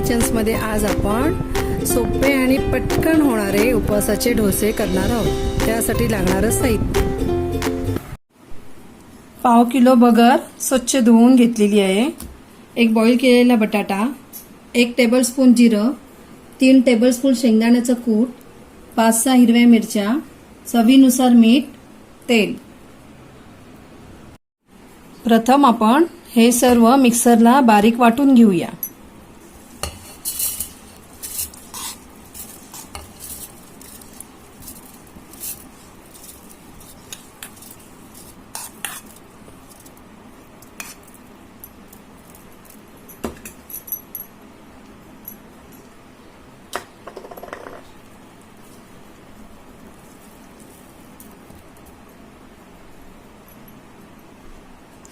किचन्समध्ये आज आपण सोपे आणि पटकन होणारे उपवासाचे डोसे करणार आहोत। त्यासाठी लागणारं साहित्य: पाव किलो बगर स्वच्छ धुवून घेतलेली आहे, एक बॉईल केलेला बटाटा, 1 टेबलस्पून जिरं, 3 टेबलस्पून शेंगदाण्याचं कूट, 5-6 हिरव्या मिरच्या, चवीनुसार मीठ, तेल। प्रथम आपण हे सर्व मिक्सरला बारीक वाटून घेऊया।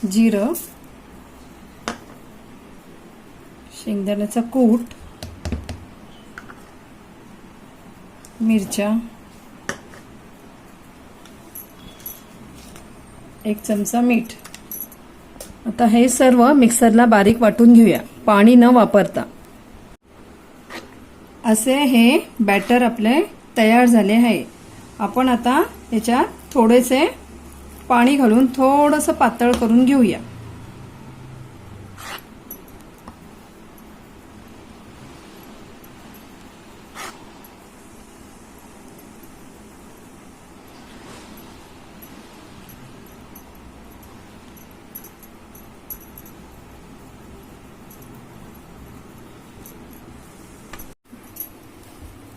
जिरं, शेंगदाण्याचा कूट, मिरच्या, 1 चमचा मीठ। आता हे सर्व मिक्सरला बारीक वाटून घेऊया, पाणी न वापरता। असे हे बॅटर आपले तयार झाले आहे। आपण आता याच्यात थोडेसे पाणी घालून थोडंसं पातळ करून घेऊया।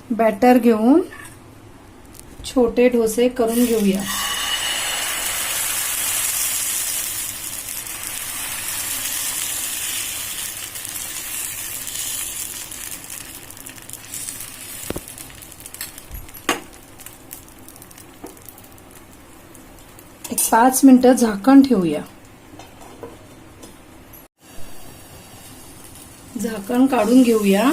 बॅटर घेऊन छोटे डोसे करून घेऊया। एक 5 मिनिटं झाकण ठेवूया। झाकण काढून घेऊया।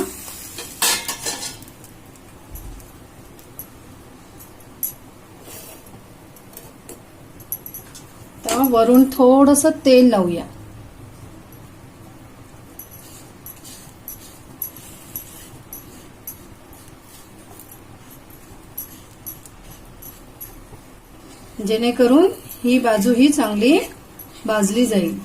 आता वरून थोडंसं तेल लावूया। जेणेकरून ही बाजू ही चांगली भाजली जाईल।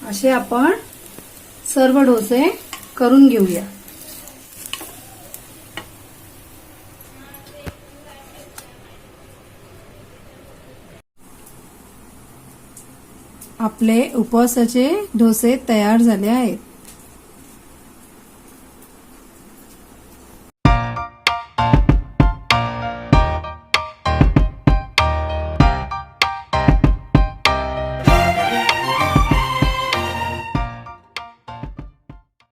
असे आपण सर्व डोसे करून घेऊया। आपले उपवासाचे डोसे तयार झाले आहेत।